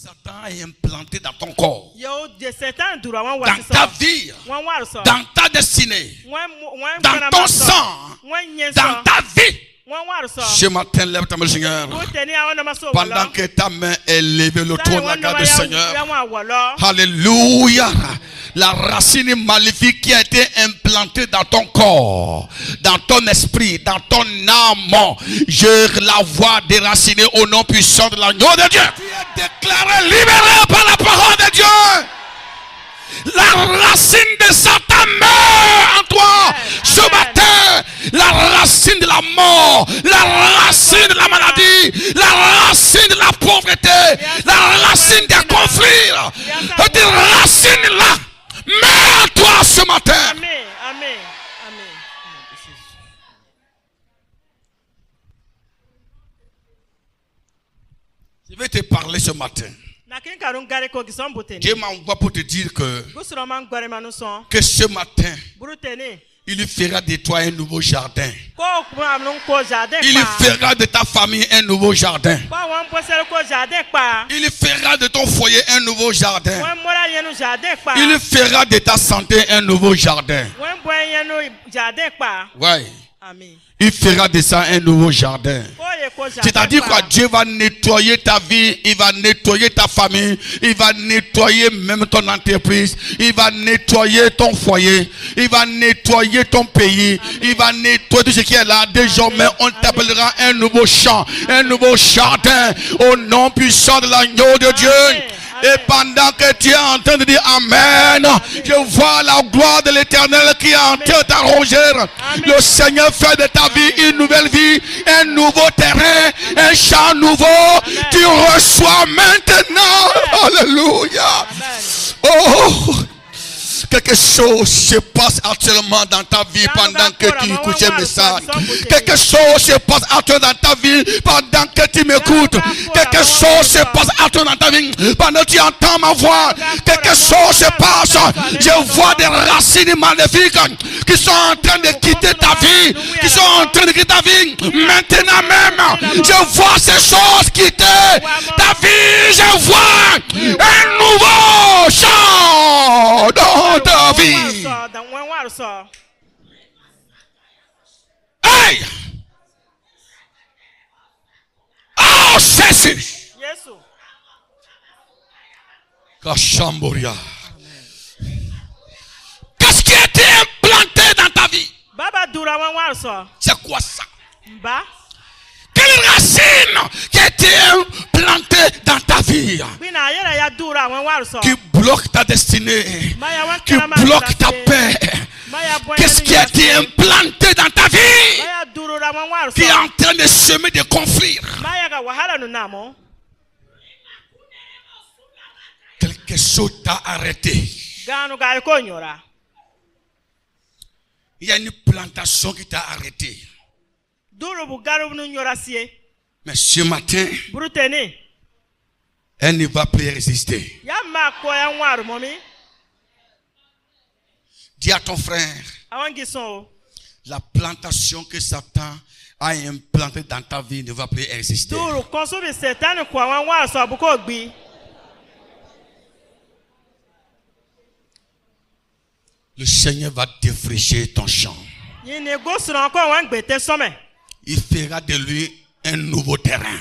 Satan est implanté dans ton corps, dans ta vie, dans ta destinée, dans ton sang, dans ta vie. Ce matin, lève ta main, Seigneur. Pendant que ta main est levée, le trône la garde du Seigneur. Alléluia. La racine maléfique qui a été implantée dans ton corps, dans ton esprit, dans ton âme, je la vois déracinée au nom puissant de l'agneau de Dieu. Tu es déclaré libéré par la parole de Dieu. La racine de Satan meurt en toi ce matin. La racine de la mort, la racine de la maladie, la racine de la pauvreté, la racine des conflits. Cette racine-là meurt en toi ce matin. Amen. Amen. Amen. Je vais te parler ce matin. Dieu m'envoie pour te dire que ce matin, il lui fera de toi un nouveau jardin. Il fera de ta famille un nouveau jardin. Il fera de ton foyer un nouveau jardin. Il fera de ta santé un nouveau jardin. Ouais. Il fera de ça un nouveau jardin. C'est-à-dire que Dieu va nettoyer ta vie, il va nettoyer ta famille, il va nettoyer même ton entreprise, il va nettoyer ton foyer, il va nettoyer ton pays, il va nettoyer tout ce qui est là. Désormais, on t'appellera un nouveau champ, un nouveau jardin au nom puissant de l'agneau de Dieu. Et pendant que tu es en train de dire Amen, je vois la gloire de l'Éternel qui est en train d'arronger. Le Seigneur fait de ta vie une nouvelle vie, un nouveau terrain, un champ nouveau. Tu reçois maintenant. Alléluia. Oh, quelque chose se passe actuellement dans ta vie pendant que tu écoutes ce message. Quelque chose se passe actuellement dans ta vie pendant que tu m'écoutes. Quelque chose se passe actuellement dans ta vie pendant que tu entends ma voix. Quelque chose se passe. Je vois des racines maléfiques qui sont en train de quitter ta vie. Qui sont en train de quitter ta vie. Maintenant même, je vois ces choses quitter ta vie. Je vois un nouveau champ dans ta vie. Hey! Oh, Jésus! Kachamboria. Qu'est-ce qui a été implanté dans ta vie? C'est quoi ça? Quelle racine qui a été implantée dans ta vie? Qui bloque ta destinée, qui bloque ta paix. Qu'est-ce qui a été implanté dans ta vie qui est en train de semer des conflits? Quelque chose t'a arrêté. Il y a une plantation qui t'a arrêté. Mais ce matin, elle ne va plus résister. Dis à ton frère, la plantation que Satan a implantée dans ta vie ne va plus exister. Le Seigneur va défricher ton champ. Il fera de lui un nouveau terrain.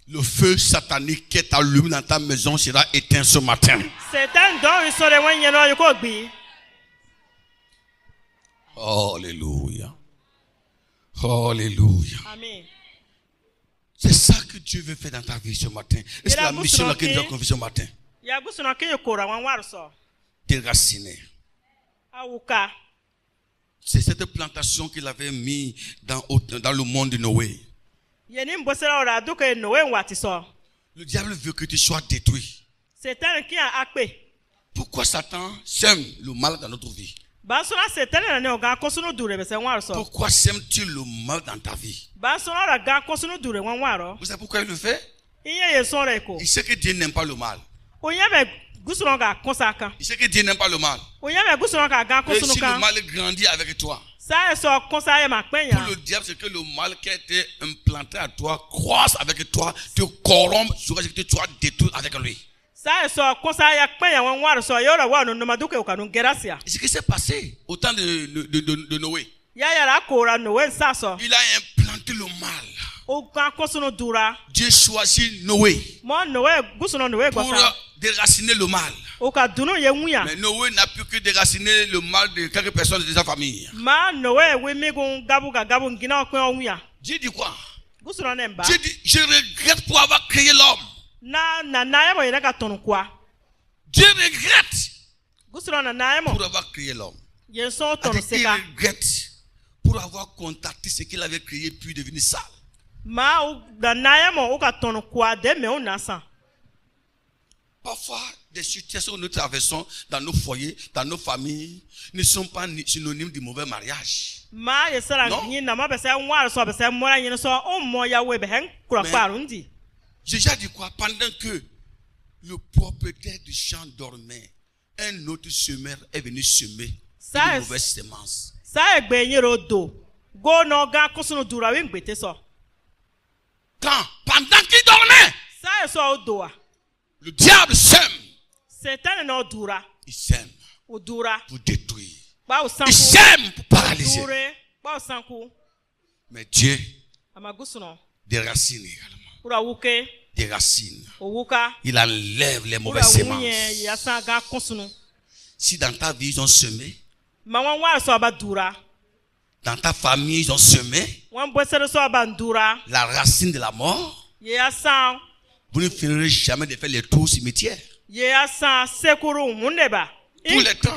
Le feu satanique qui est allumé dans ta maison sera éteint ce matin. Alléluia. Alléluia. C'est ça que Dieu veut faire dans ta vie ce matin. Et c'est la mission laquelle nous avons confiée ce matin. Déraciner. C'est cette plantation qu'il avait mis dans le monde de Noé. Le diable veut que tu sois détruit. Pourquoi Satan sème le mal dans notre vie? Pourquoi sèmes-tu le mal dans ta vie? Vous savez pourquoi il le fait? Il sait que Dieu n'aime pas le mal. Il sait que Dieu n'aime pas le mal. Et si le mal grandit avec toi, Pour le diable, c'est que le mal qui a été implanté à toi croise avec toi, te corrompt, jusqu'à ce que tu sois détruit avec lui. C'est ce qui s'est passé au temps de Noé. Il a implanté le mal. Dieu choisit Noé pour déraciner le mal. Mais Noé n'a pu que déraciner le mal de quelques personnes de sa famille. Dieu dit quoi? Dieu dit, je regrette pour avoir créé l'homme. Dieu regrette pour avoir créé l'homme. Il regrette pour avoir contacté ce qu'il avait créé puis devenir sale. Parfois, des situations que nous traversons dans nos foyers, dans nos familles, ne sont pas synonymes du mauvais mariage. Non. J'ai déjà dit quoi? Pendant que le propriétaire du champ dormait, un autre semeur est venu semer une mauvaise semence. Quand? Pendant qu'il dormait, le diable sème. Il sème pour détruire. Il sème pour paralyser. Mais Dieu déracine également. Déracine. Il enlève les mauvaises semences. Si dans ta vie ils ont semé, dans ta famille ils ont semé la racine de la mort, vous ne finirez jamais de faire les tours au cimetière. Tous les temps,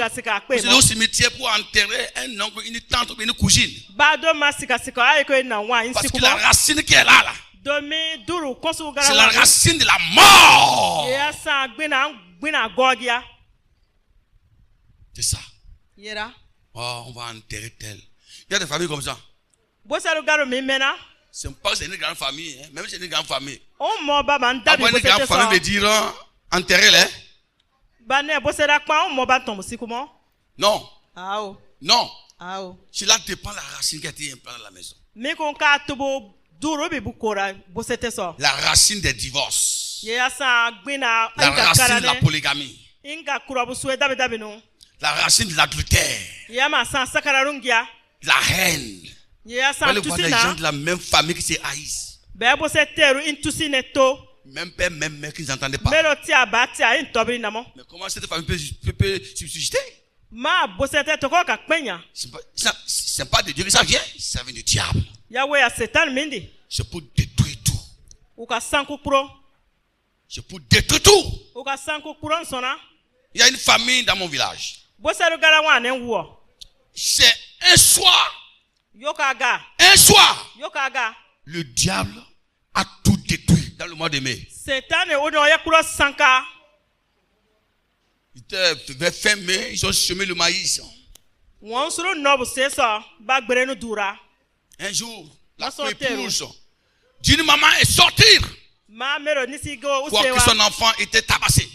vous allez au cimetière pour enterrer un oncle, une tante ou une cousine. Parce que la racine qui est là, c'est la racine de la mort. C'est ça. Oh, on va enterrer tel. Il y a des familles comme ça. C'est pas que c'est une grande famille, hein. Même si c'est une grande famille. Après une grande famille me diront enterrez-les. Non. Non. Cela dépend de la racine qui a été implantée dans la maison. La racine des divorces. La racine de la polygamie. La racine de l'adultère. La haine. Vous allez voir des gens de la même famille qui se haïssent. Même père, même mère qui ne s'entendaient pas. Mais comment cette famille peut subsister? C'est pas de Dieu que ça vient, ça vient du diable. C'est pour détruire tout. C'est pour détruire tout. Il y a une famille dans mon village. C'est un soir. Un soir, le diable a tout détruit dans le mois de mai. Il était fin mai, ils ont semé le maïs. Un jour, la épouse d'une maman est sortie pour que son enfant était tabassé.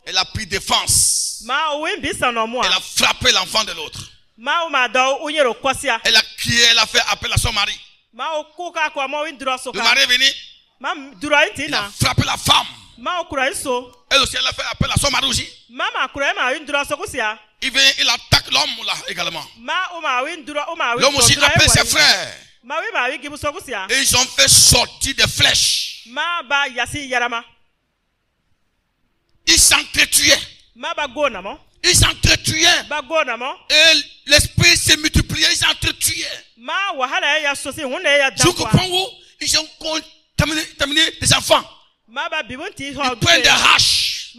Elle a pris défense. Elle a frappé l'enfant de l'autre. Elle a crié, elle a fait appel à son mari. Le mari est venu. Il a frappé la femme. Elle aussi, elle a fait appel à son mari aussi. Il vient, il attaque l'homme là également. L'homme aussi appelle ses frères. Et ils ont fait sortir des flèches. Ils s'entretuaient. Ils s'entretuaient. Et l'esprit s'est multiplié. Ils s'entretuaient. Je comprends où ils ont contaminé des enfants. Ils prennent des haches.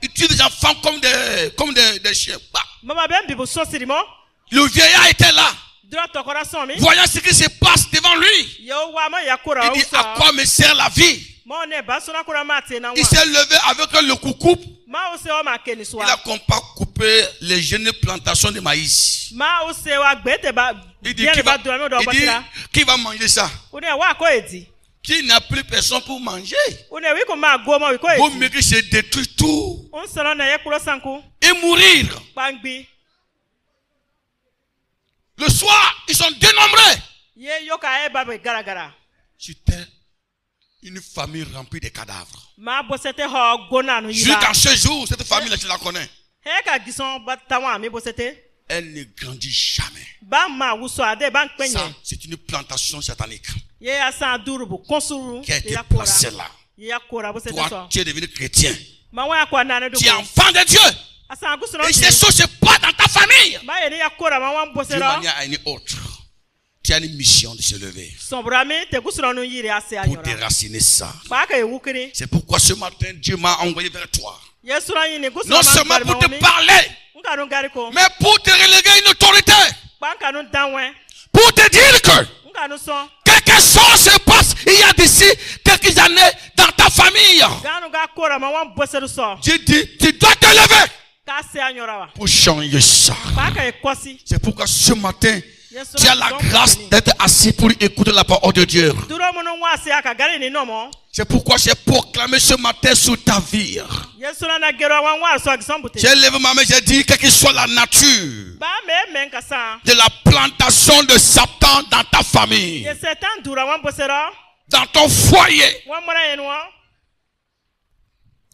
Ils tuent des enfants comme des chiens. Le vieillard était là. Voyant ce qui se passe devant lui. Il dit, à quoi me sert la vie? Il s'est levé avec le coucou. Il a coupé les jeunes plantations de maïs. Il dit, qui va manger ça? Qui n'a plus personne pour manger? Vous mieux se détruire tout et mourir. Le soir, ils sont dénombrés. Ye yoka e babe gara. J'étais une famille remplie de cadavres. Ma bosete ho gona no yiba. Jusqu'à ce jour, cette famille-là, je la connais. He ka gison batawa mi bosete. Elle ne grandit jamais. Ba ma wuso ade ban penye. Ça, c'est une plantation satanique Ye asa durubu konsuru. qui a été placée là. Ye akora bosete Toi, so. tu es devenu chrétien. Ma wa kwa nane do. Tu es enfant de Dieu. Asa gusuno. Et ces choses se passent dans ta famille. Ma ye yakora ma wan D'une bosero. manière à une autre. Tu as une mission de se lever Sombrame te gusuno no yiri ase pour anyora. déraciner ça. Ba ka yewukiri. C'est pourquoi ce matin, Dieu m'a envoyé vers toi. Yesu ra yini gusuno Non seulement pour te parler, Nka no gariko. mais pour te reléguer une autorité. Banka no danwe. Pour te dire que Nka no son. quelque chose se passe il y a d'ici quelques années dans ta famille. Ganu ga kora ma wan bosero so. Dieu dit, tu dois te lever Ka se anyora wa. pour changer ça. Ba ka ekosi. C'est pourquoi ce matin, Yesu tu as la grâce d'être assis pour écouter la parole de Dieu. Duro mo no wa se aka gari ni no mo. C'est pourquoi j'ai proclamé ce matin sur ta vie. Yesu na gero wan wa so exambute. J'ai levé ma main, j'ai dit, quelle que soit la nature Ba me men ka sa. de la plantation de Satan dans ta famille, Ye setan dura wan bosero. dans ton foyer. Wan mora yenwa.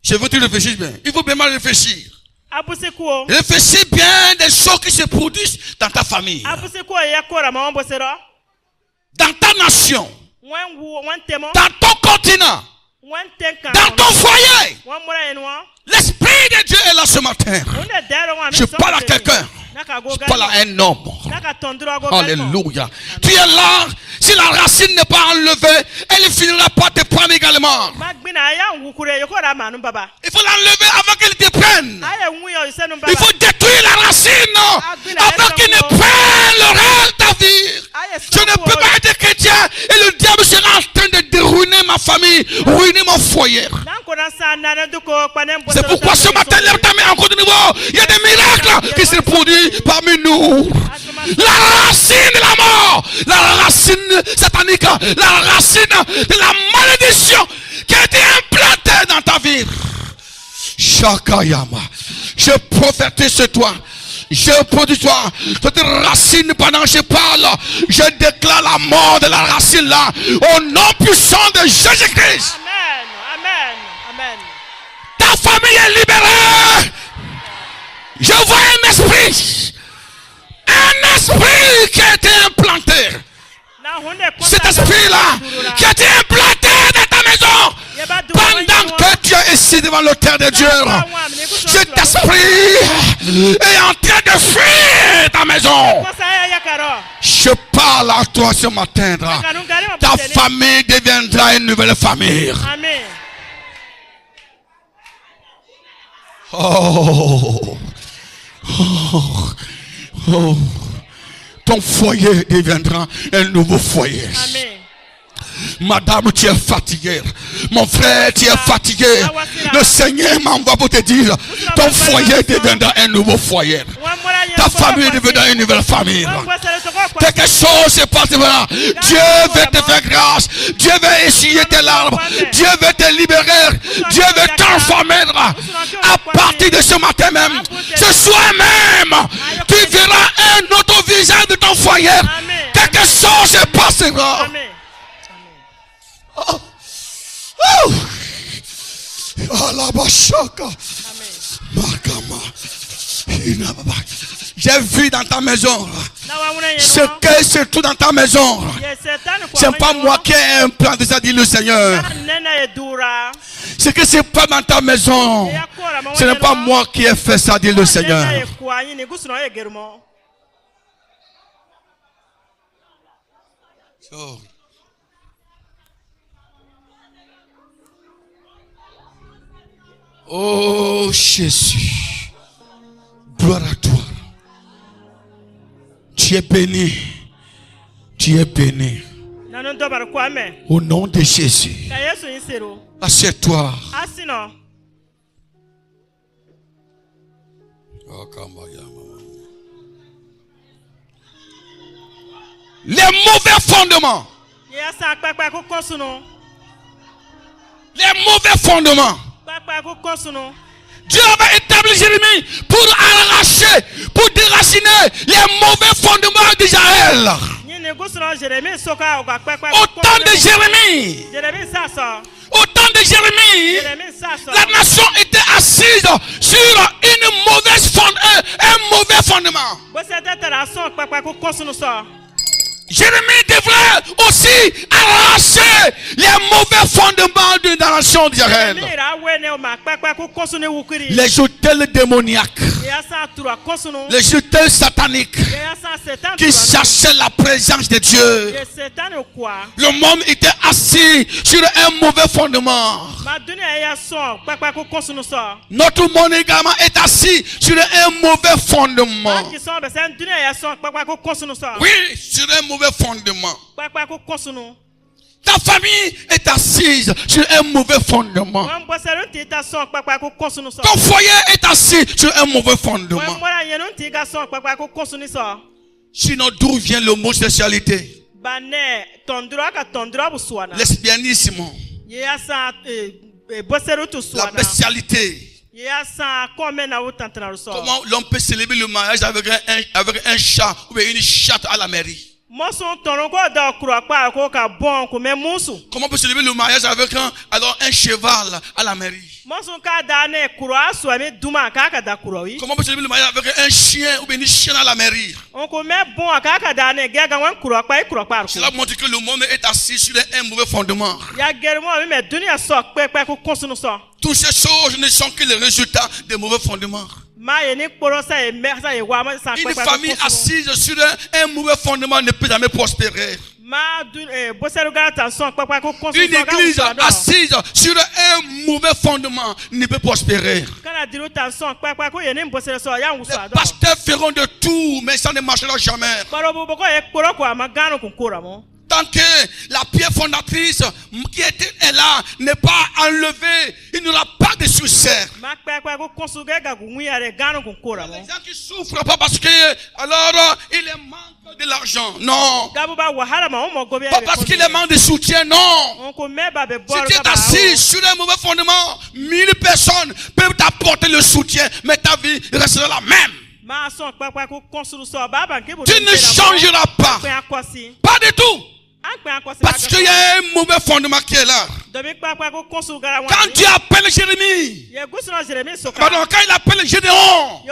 Je veux que tu réfléchisses bien. Il faut bien mal réfléchir. Abuse kuo. Réfléchis bien des choses qui se produisent dans ta famille, Abuse kuo ye kora ma wan bosero. dans ta nation, Wan temo. dans ton continent, Wan tenka. dans ton foyer. Wan mora yenwa. L'Esprit de Dieu est là ce matin. Onde dero wan. Je parle à quelqu'un. Je parle à un homme. Naka tondura go. Alléluia. Tu es là. Si la racine n'est pas enlevée, elle finira par te prendre également. Magbina ya ngukure yokora manu baba. Il faut l'enlever avant qu'elle te prenne. Aya nwuyo isenu baba. Il faut détruire la racine avant qu'elle ne prenne le reste de ta vie. Je ne peux pas être chrétien et le diable sera en train de ruiner ma famille, ruiner mon foyer. C'est pourquoi ce matin, lève ta main encore de nouveau. Il y a des miracles qui se produisent parmi nous. La racine de la mort, la racine satanique, la racine de la malédiction qui a été implantée dans ta vie. Shakayama, je prophétise sur toi. Je produis toi, cette racine pendant que je parle. Je déclare la mort de la racine là, au nom puissant de Jésus-Christ. Amen, amen, amen. Ta famille est libérée. Je vois un esprit qui a été implanté. Cet esprit-là qui a été implanté dans ta maison pendant que tu es ici devant le terre de Dieu. Cet esprit est en train de fuir ta maison. Je parle à toi ce matin. Ta famille deviendra une nouvelle famille. Amen. Oh. Oh. Oh. Ton foyer deviendra un nouveau foyer. Amen. Madame, tu es fatiguée. Mon frère, tu es fatigué. Le Seigneur m'envoie pour te dire, ton foyer deviendra un nouveau foyer. Ta famille deviendra une nouvelle famille. Quelque chose se passe maintenant. Dieu veut te faire grâce. Dieu veut essuyer tes larmes. Dieu veut te libérer. Dieu veut transformer. À partir de ce matin même, ce soir même, tu verras un autre visage de ton foyer. Quelque chose se passera. Oh. Oh. J'ai vu dans ta maison ce que se trouve dans ta maison. C'est pas moi qui ai implanté ça, dit le Seigneur. Ce que c'est pas dans ta maison, ce n'est pas moi qui ai fait ça, dit le Seigneur. Oh. Oh Jésus, gloire à toi. Tu es béni. Tu es béni. Au nom de Jésus. Assieds-toi. Les mauvais fondements. Les mauvais fondements Dieu avait établi Jérémie pour arracher, pour déraciner les mauvais fondements d'Israël. Au temps de Jérémie, la nation était assise sur un mauvais fondement. Jérémie devrait aussi arracher les mauvais fondements de la nation d'Israël. Les autels démoniaques, les autels sataniques qui cherchaient la présence de Dieu. Le monde était assis sur un mauvais fondement. Notre monde également est assis sur un mauvais fondement. Oui, sur un mauvais fondement. Ta famille est assise sur un mauvais fondement. Ton foyer est assis sur un mauvais fondement. Sinon, d'où vient l'homosexualité? Lesbianisme, la bestialité. Comment l'homme peut célébrer le mariage avec un chat ou une chatte à la mairie? Comment on peut célébrer le mariage avec un cheval à la mairie? Comment on peut célébrer le mariage avec un chien ou une chienne à la mairie? Cela montre que le monde est assis sur un mauvais fondement. Toutes ces choses ne sont que les résultats des mauvais fondements. Une famille assise sur un mauvais fondement ne peut jamais prospérer. Une église assise sur un mauvais fondement ne peut prospérer. Les pasteurs feront de tout, mais ça ne marchera jamais. Tant que la pierre fondatrice qui était là n'est pas enlevée, il n'y aura pas de succès. Les gens qui souffrent pas parce que alors il leur manque de l'argent, non. Pas parce qu'il leur manque de soutien, non. Si tu es assis sur un mauvais fondement, 1000 personnes peuvent t'apporter le soutien, mais ta vie restera la même. Tu ne changeras pas. Pas du tout. Parce qu'il y a un mauvais fondement qui est là. Quand Dieu appelle Jérémie, pardon, quand il appelle Gédéon,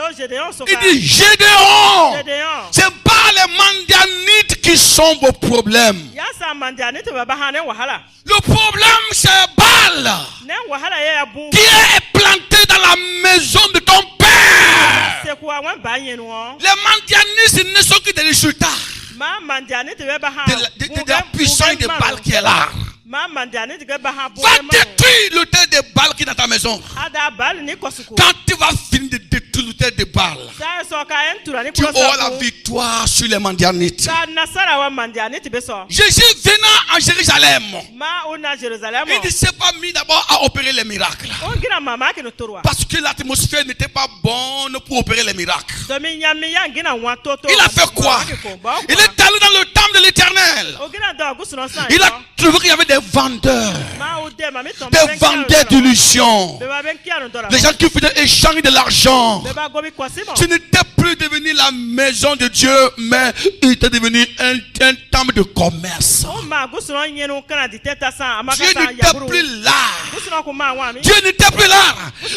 il dit Gédéon, c'est pas les Mandianites qui sont vos problèmes. Le problème c'est Baal qui est planté dans la maison de ton père. Les Mandianites ne sont que des résultats de la puissance de Baal qui est là. Va détruire l'autel de Baal qui est dans ta maison. Quand tu vas finir de détruire l'autel de Baal, tu auras la victoire sur les Mandianites. Jésus venant en Jérusalem, il ne s'est pas mis d'abord à opérer les miracles. Parce que l'atmosphère n'était pas bonne pour opérer les miracles. Il a fait quoi? Il est allé dans le temple de l'Éternel. Il a trouvé qu'il y avait des vendeurs d'illusions, les gens qui faisaient échanger de l'argent. Ce n'était plus devenu la maison de Dieu, mais il était devenu un temple de commerce. Dieu n'était plus là. Dieu n'était plus là.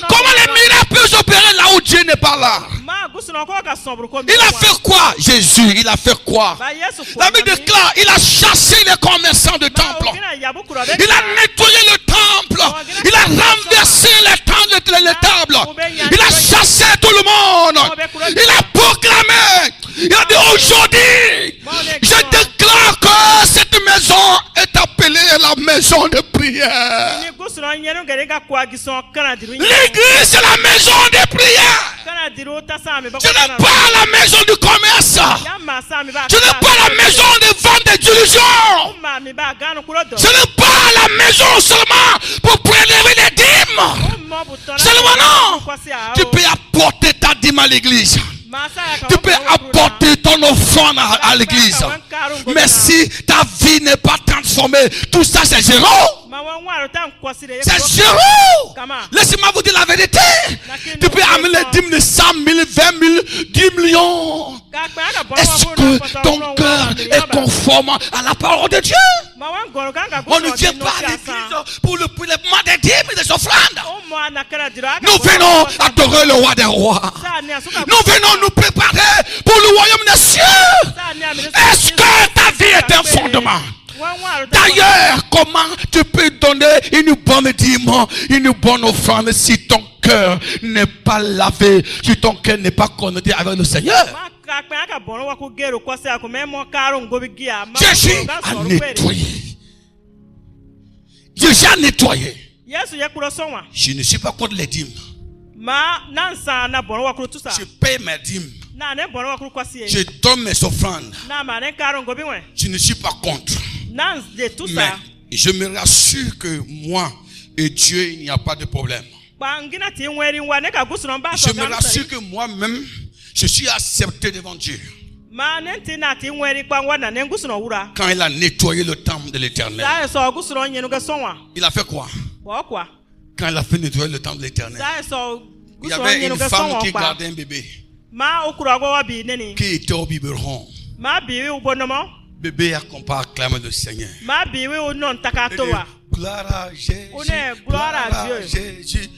Comment les miracles peuvent s'opérer là où Dieu n'est pas là? Il a fait quoi? Jésus, il a fait quoi? La Bible déclare, il a chassé les commerçants de temple. Il a nettoyé le temple. Il a renversé les tables. Il a chassé tout le monde. Il a proclamé. Il a dit aujourd'hui, je déclare que cette maison est appelée la maison de prière. L'église c'est la maison de prière. Ce n'est pas la maison du commerce. Ce n'est pas la maison de vente d'illusions. Ce n'est pas la maison seulement pour prélever les dîmes. Seulement non. Tu peux apporter ta dîme à l'église. Tu peux apporter ton offrande à l'église. Mais si ta vie n'est pas transformée, tout ça c'est zéro. C'est zéro. Laissez-moi vous dire la vérité. Tu peux amener les 10 000, 100 000, 20 000, 10 millions. Est-ce que ton cœur est conforme à la parole de Dieu? On ne vient pas à l'église pour le prélèvement des dîmes et des offrandes. Nous venons adorer le roi des rois. Nous venons nous préparer pour le royaume des cieux. Est-ce que ta vie est un fondement? D'ailleurs, comment tu peux donner une bonne dîme, une bonne offrande si ton cœur n'est pas lavé, si ton cœur n'est pas connecté avec le Seigneur? Jésus a nettoyé. Jésus a nettoyé. Je ne suis pas contre les dîmes. Je paye mes dîmes. Je donne mes offrandes. Je ne suis pas contre. Mais je me rassure que moi et Dieu, il n'y a pas de problème. Je me rassure que moi-même, je suis accepté devant Dieu. Quand il a nettoyé le temple de l'Éternel, il a fait quoi? Quand il a fait nettoyer le temple de l'Éternel, il y avait une femme qui gardait un bébé qui était au biberon. Bébé a acclamé le Seigneur. Gloire à Jésus, gloire à Jésus,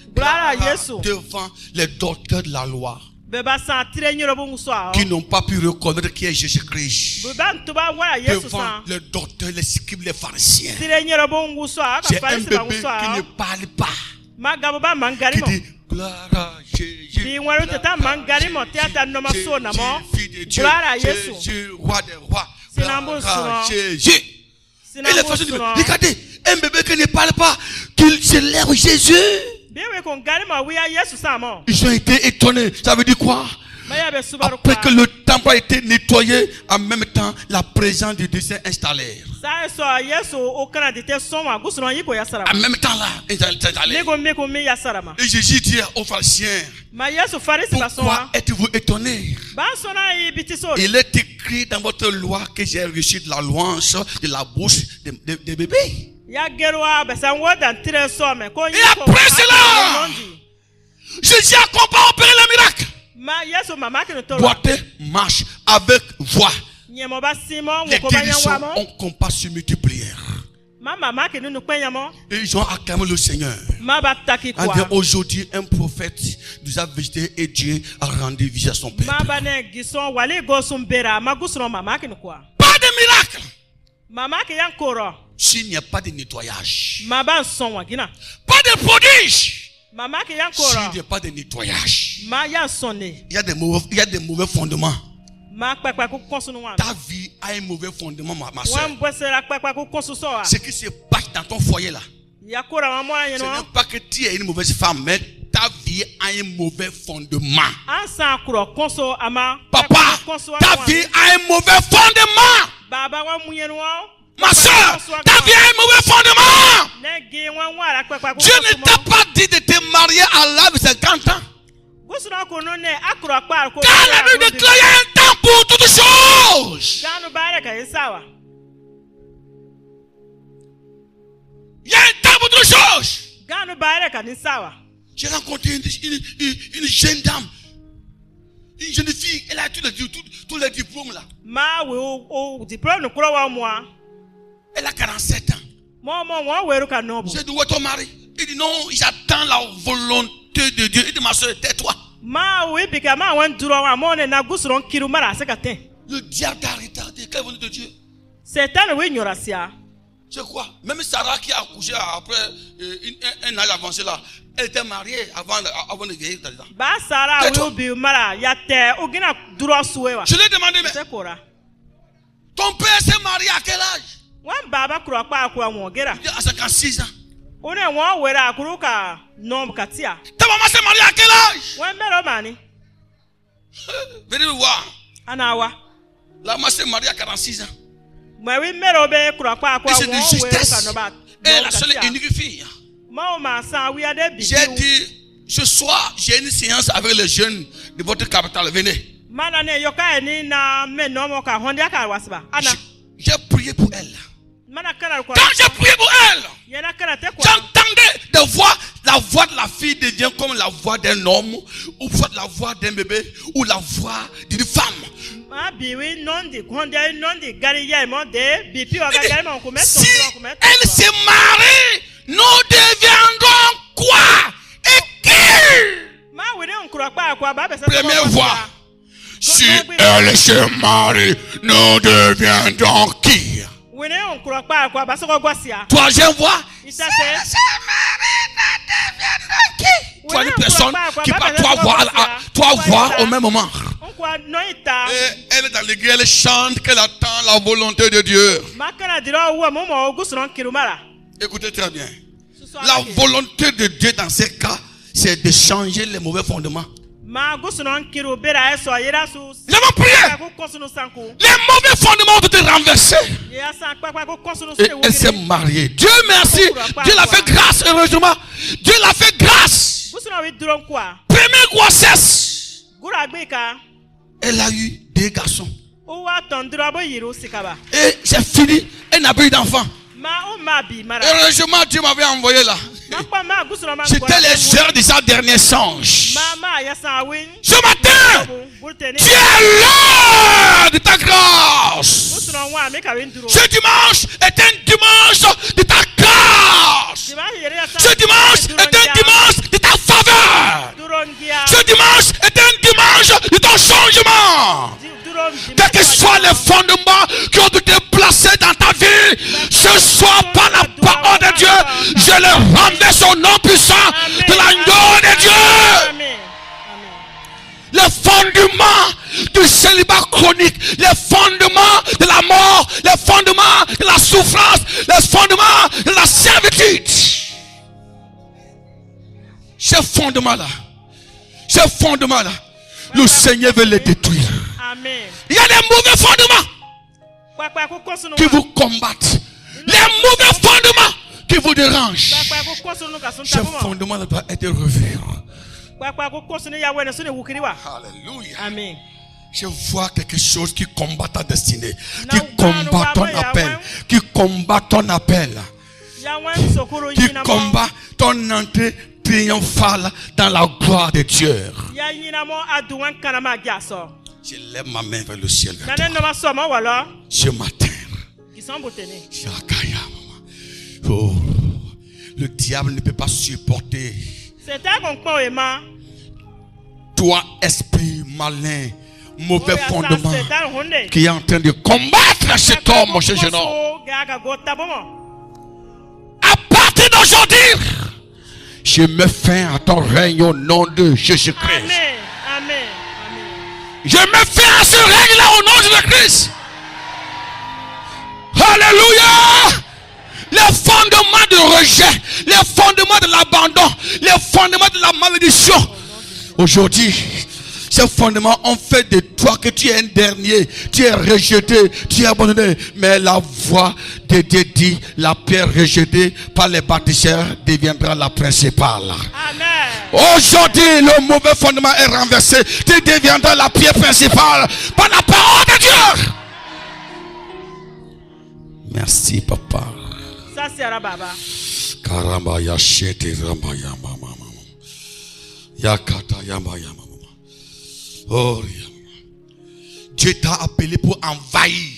devant les docteurs de la loi qui n'ont pas pu reconnaître qui est Jésus-Christ. Devant les docteurs, les scribes, les pharisiens. C'est un bébé qui ne parle pas. Qui dit gloire à Jésus, gloire à Jésus, roi des rois. Jésus. Et les personnes disent, regardez, un bébé qui ne parle pas, qu'il célèbre Jésus. Ils ont été étonnés. Ça veut dire quoi? Après que le temple a été nettoyé, en même temps, la présence de Dieu s'est installée. En même temps là, il s'est installé. Et Jésus dit aux pharisiens, pourquoi êtes-vous étonnés? Il est écrit dans votre loi que j'ai reçu de la louange de la bouche des bébés. Et après cela, Jésus a comparé opéré le miracle. Boiter marche avec voix. Les guérisons ont compas sur multiplier. Et ils ont acclamé le Seigneur. Aujourd'hui, un prophète nous a visité et Dieu a rendu visite à son peuple. Pas de miracle s'il n'y a pas de nettoyage. Pas de prodige s'il n'y a pas de nettoyage. Il y a des mauvais fondements. Ta vie a un mauvais fondement, ma soeur. Ce qui se passe dans ton foyer là, ce n'est pas que tu es une mauvaise femme, mais ta vie a un mauvais fondement. Papa, ta vie a un mauvais fondement. Ma soeur, ta vie a un mauvais fondement. Dieu ne t'a pas dit de te marier à l'âge de 50 ans. Car la Bible déclare un temps pour toutes choses. Il y a un temps pour toutes choses. J'ai rencontré une jeune dame, une jeune fille, elle a tous les diplômes là. Elle a 47 ans. J'ai dit, où est ton mari? Il dit, non, j'attends la volonté de Dieu. Il dit, ma soeur, tais-toi. Le diable t'a retardé. Quelle volonté de Dieu? C'est quoi? Même Sarah qui a accouché après un âge avancé là, elle était mariée avant de vieillir. Je lui ai demandé, mais ton père s'est marié à quel âge? Il dit à 56 ans. Ta maman s'est mariée à quel âge? Venez me voir. La maman s'est mariée à 46 ans. Et c'est de justesse. Elle est la seule et unique fille. J'ai dit, ce soir, j'ai une séance avec les jeunes de votre capitale. Venez. J'ai prié pour elle. Quand j'ai prié pour elle, J'entendais des voix, la voix de la fille devient comme la voix d'un homme, ou soit la voix d'un bébé, ou la voix d'une femme. Si elle se marie, nous deviendrons quoi? Et qui? Première voix. Si elle se marie, nous deviendrons qui? Troisième voix. Si elle se marie, nous deviendrons qui? Tu as une personne qui parle trois voix au même moment. Et elle est dans l'église, elle chante qu'elle attend la volonté de Dieu. Écoutez très bien. La volonté de Dieu dans ces cas, c'est de changer les mauvais fondements. Nous avons prié. Les mauvais fondements ont été renversés. Et elle s'est mariée. Dieu merci. Dieu l'a fait grâce, heureusement. Dieu l'a fait grâce. Première grossesse. Elle a eu 2 garçons. Et c'est fini. Elle n'a pas eu d'enfant. Heureusement, Dieu m'avait envoyé là. C'était les heures de sa dernière songe. Ce matin, tu es l'heure de ta grâce. Ce dimanche est un dimanche de ta grâce. Ce dimanche est un dimanche de ta faveur. Ce dimanche est un dimanche de ton changement. Quels que soient les fondements qui ont été placés dans ta vie, ce soir par la parole de Dieu, je les renverse au nom puissant de l'agneau de Dieu. Les fondements du célibat chronique, les fondements de la mort, les fondements de la souffrance, les fondements de la servitude. Ces fondements-là, le Seigneur veut les détruire. Il y a des mauvais fondements qui vous combattent. Les mauvais fondements qui vous dérangent. Ces fondements doivent être revus. Alléluia. Amen. Je vois quelque chose qui combat ta destinée, qui combat ton appel, qui combat ton appel, qui combat ton entrée triomphale dans la gloire de Dieu. Je lève ma main vers le ciel. Ce matin. Oh, le diable ne peut pas supporter. Toi, esprit malin, mauvais fondement, qui est en train de combattre cet homme, ce jeune homme. À partir d'aujourd'hui, je mets fin à ton règne au nom de Jésus-Christ. Amen. Amen. Je mets fin à ce règne-là au nom de Christ. Alléluia. Les fondements de rejet, les fondements de l'abandon, les fondements de la malédiction. Aujourd'hui, ces fondements ont fait de toi que tu es un dernier, tu es rejeté, tu es abandonné. Mais la voix de Dieu dit, la pierre rejetée par les bâtisseurs deviendra la principale. Amen. Aujourd'hui, le mauvais fondement est renversé. Tu deviendras la pierre principale par la parole de Dieu. Merci, papa. Ça, c'est Baba. Karamba yashete ramba yama mama. Yakata yama yama. Oh, Dieu t'a appelé pour envahir.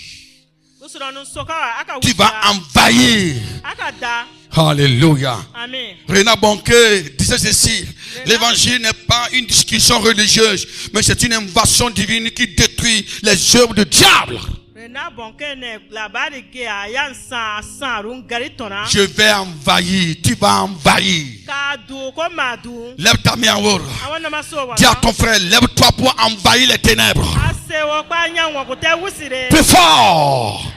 Tu vas envahir. Alléluia. Amen. René Bonquet disait ceci: l'évangile n'est pas une discussion religieuse, mais c'est une invasion divine qui détruit les œuvres du diable. Je vais envahir, tu vas envahir. Lève ta main en haut. Dis à ton frère, lève-toi pour envahir les ténèbres. Plus fort.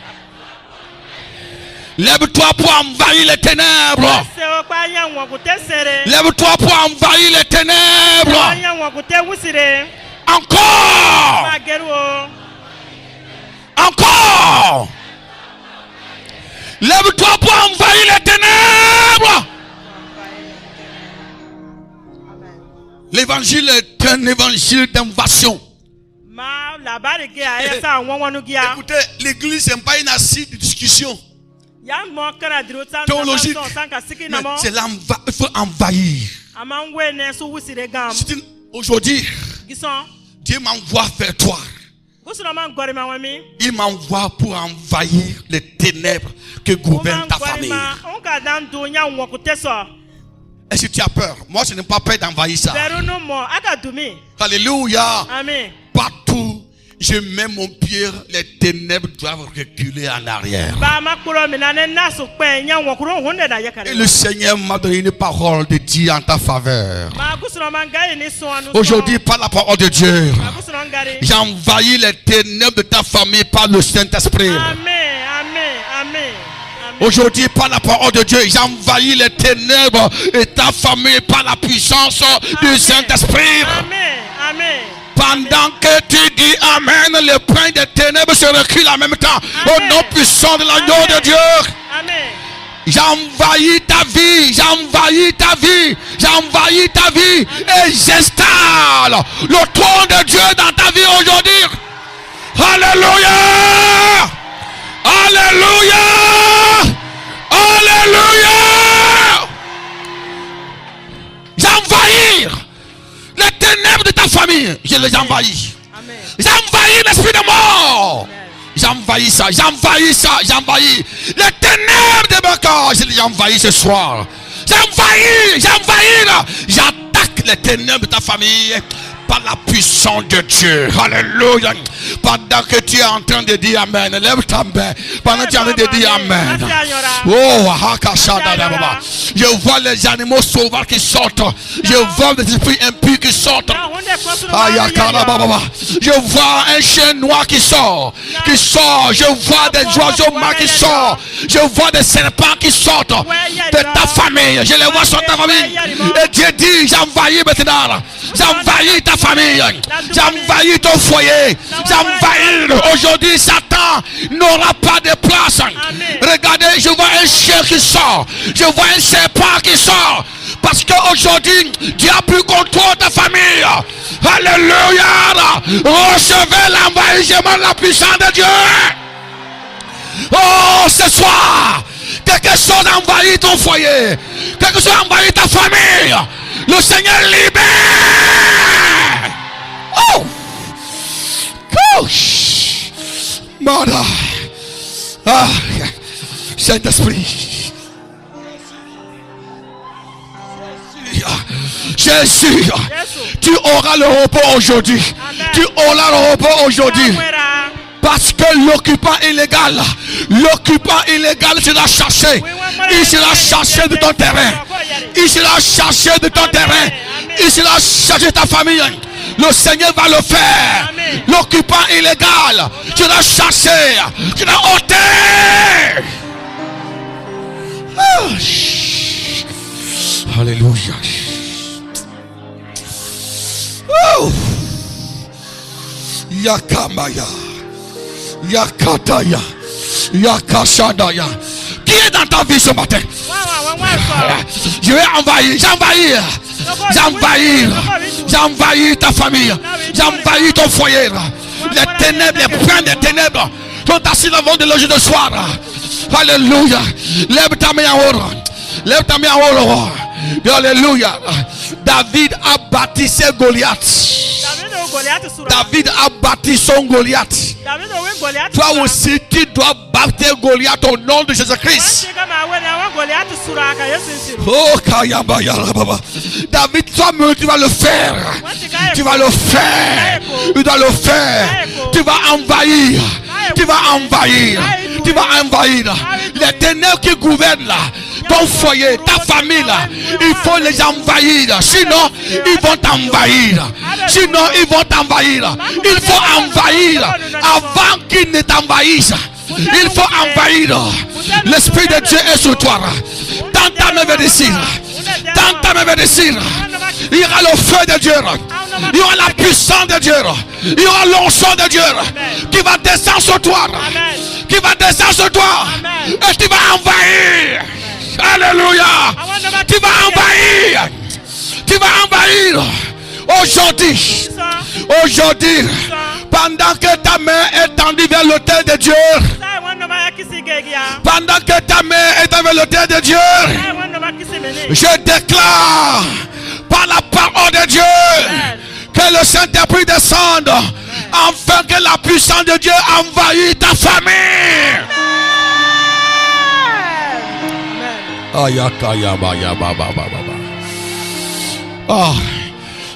Lève-toi pour envahir les ténèbres. Lève-toi pour envahir les ténèbres. Encore. Encore. Lève-toi pour envahir les ténèbres. L'évangile est un évangile d'invasion. Écoutez, l'église n'est pas une assise de discussion. théologique. Mais c'est il faut envahir. Aujourd'hui, Dieu m'envoie vers toi. Il m'envoie pour envahir les ténèbres que gouverne ta famille. Est-ce que tu as peur? Moi, je n'ai pas peur d'envahir ça. Alléluia. Amen. Partout, je mets mon pied, les ténèbres doivent reculer en arrière. Et le Seigneur m'a donné une parole de Dieu en ta faveur. Aujourd'hui, par la parole de Dieu, j'envahis les ténèbres de ta famille par le Saint-Esprit. Aujourd'hui, par la parole de Dieu, j'envahis les ténèbres de ta famille par la puissance du Saint-Esprit. Pendant que tu dis Amen, le prince des ténèbres se recule en même temps. Au nom puissant de l'agneau de Dieu. J'envahis ta vie, j'envahis ta vie, j'envahis ta vie. Et j'installe le trône de Dieu dans ta vie aujourd'hui. Alléluia! Alléluia! Alléluia! J'envahis les ténèbres de ta famille. Je les envahis. J'envahis l'esprit de mort. J'envahis ça, j'envahis ça, j'envahis les ténèbres de mon corps. Je les envahis ce soir. J'envahis. J'attaque les ténèbres de ta famille par la puissance de Dieu. Alléluia. Pendant que tu es en train de dire Amen, lève ta main. Pendant que tu es en train de dire Amen. Oh, je vois les animaux sauvages qui sortent. Je vois les esprits impurs qui sortent. Je vois un chien noir qui sort. Je vois des oiseaux morts qui sortent. Je vois des serpents qui sortent de ta famille. Je les vois sur ta famille. Et Dieu dit, j'envahis maintenant. J'envahis ta famille. J'envahis ton foyer. J'envahis. Aujourd'hui, Satan n'aura pas de place. Regardez, je vois un chien qui sort. Je vois un serpent qui sort. Parce qu'aujourd'hui, Dieu a pris contrôle de ta famille. Alléluia. Recevez l'envahissement de la puissance de Dieu. Oh, ce soir, quelque chose envahit ton foyer. Quelque chose envahit ta famille. Le Seigneur libère. Oh. Couche. Mada. Ah. Saint-Esprit. Jésus, tu auras le repos aujourd'hui. Tu auras le repos aujourd'hui. Parce que l'occupant illégal sera chassé. Il sera chassé de ton terrain. Il sera chassé de ton terrain. Il sera chassé de ta famille. Le Seigneur va le faire. L'occupant illégal sera chassé. Sera ôté. Alléluia. Oh. Yakamaya. Yakataya. Yakashandaya. Qui est dans ta vie ce matin? Je vais envahir. J'envahis ta famille. J'envahis ton foyer. Les ténèbres, les princes des ténèbres sont assis devant de loger de soir. Alléluia. Lève ta main en haut. Lève ta main en haut. Alléluia. David a baptisé Goliath. David a bâti son Goliath. Toi aussi, tu dois bâtir Goliath au nom de Jésus-Christ. Oh, David, toi-même, tu vas le faire. Tu vas le faire. Tu dois le faire. Tu vas envahir. Tu vas envahir. Tu vas envahir. Les ténèbres qui gouvernent là, ton foyer, ta famille là, il faut les envahir. Sinon, ils vont t'envahir. Sinon, ils vont t'envahir. Il faut envahir avant qu'ils ne t'envahissent. Il faut envahir. L'Esprit de Dieu est sur toi. Dans ta médecine. Dans ta médecine. Il y aura le feu de Dieu. Il y aura la puissance de Dieu. Il y aura l'onction de Dieu qui va descendre sur toi. Qui va descendre sur toi. Et tu vas envahir. Alléluia. Tu vas envahir. Tu vas envahir. Aujourd'hui, pendant que ta main est tendue vers l'autel de Dieu, Pendant que ta main est enveloppée de Dieu, je déclare par la parole de Dieu que le Saint-Esprit descende, afin que la puissance de Dieu envahisse ta famille. Ah,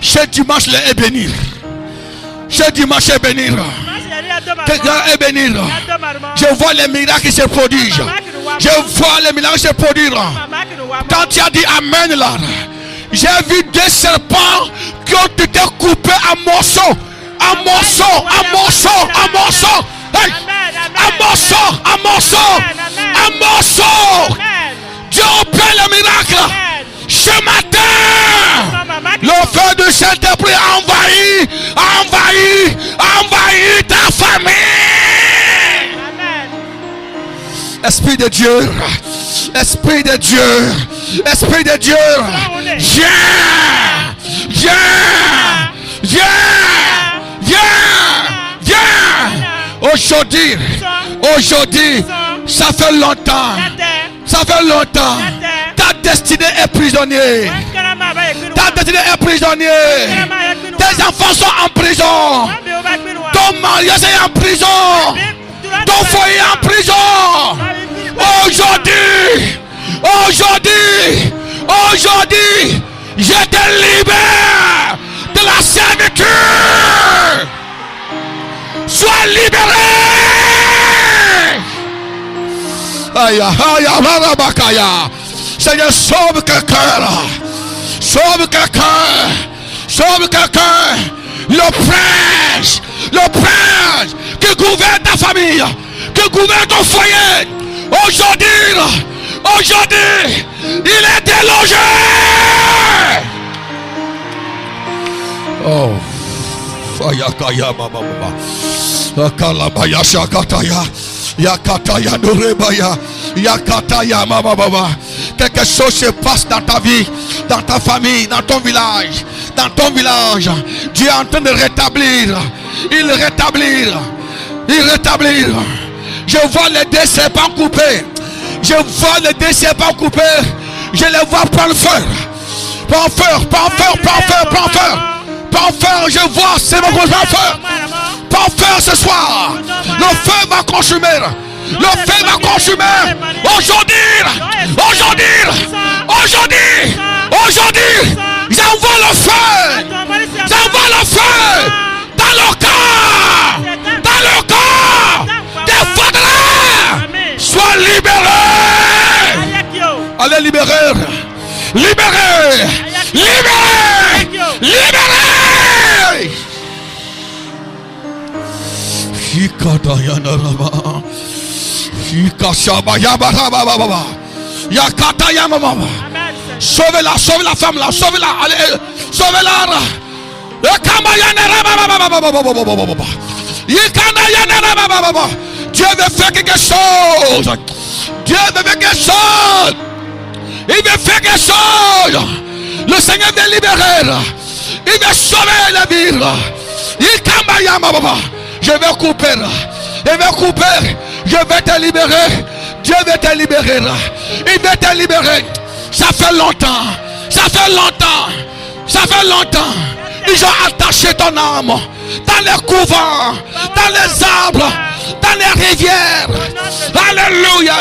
ce dimanche est béni. Ce dimanche est béni. Quelqu'un est béni. Je vois les miracles qui se produisent. Je vois les miracles qui se produisent. Quand tu as dit Amen là, j'ai vu des serpents qui ont été coupés en morceaux. En morceaux, en morceaux, en morceaux. Hey. En morceaux, en morceaux, en morceaux. Dieu opère le miracle. Ce matin, le feu du Saint-Esprit envahit, envahit, envahit ta famille. Esprit de Dieu, Esprit de Dieu, Esprit de Dieu, viens, viens, viens, viens, viens. Aujourd'hui, aujourd'hui, ça fait longtemps, ça fait longtemps. Ta destinée est prisonnier. Ta destinée est prisonnier. Tes enfants sont en prison. Ton mariage est en prison. Ton foyer est en prison. Aujourd'hui, aujourd'hui, aujourd'hui, je te libère de la servitude. Sois libéré. Aïe, aïe, aïe, Seigneur, sauve quelqu'un là. Sauve quelqu'un. Sauve quelqu'un. Le prince qui gouverne ta famille, qui gouverne ton foyer. Aujourd'hui, aujourd'hui, il est délogé. Oh. Fayakaya mama. Kalabaya shakataya. Yakataya norebaya. Yakataya mama baba. Quelque chose se passe dans ta vie, dans ta famille, dans ton village. Dans ton village, Dieu est en train de rétablir. Il rétablit. Il rétablit. Je vois les deux serpents coupés. Je vois les deux serpents coupés. Je les vois prendre feu. Prends feu, prends feu, prends feu, prends feu. Prends feu, je vois, c'est mon gros feu. Prends feu ce soir. Le feu va consumer. Le feu va consumer. Aujourd'hui, aujourd'hui, aujourd'hui, aujourd'hui, j'envoie le feu. J'envoie le feu dans le corps. Dans le corps des faudra. Sois libéré. Allez libérer. Libérer. Libérer. Libérer. Sauvez-la, sauve la femme là, sauvez-la, allez, sauvez-la. Dieu veut faire quelque chose. Dieu veut faire quelque chose. Il veut faire quelque chose. Le Seigneur veut libérer. Il veut sauver la vie. Je vais couper. Je vais couper. Je vais te libérer. Dieu veut te libérer. Il veut te libérer. Ça fait longtemps. Ça fait longtemps. Ça fait longtemps. Ils ont attaché ton âme dans les couvents, dans les arbres, dans les rivières. Alléluia.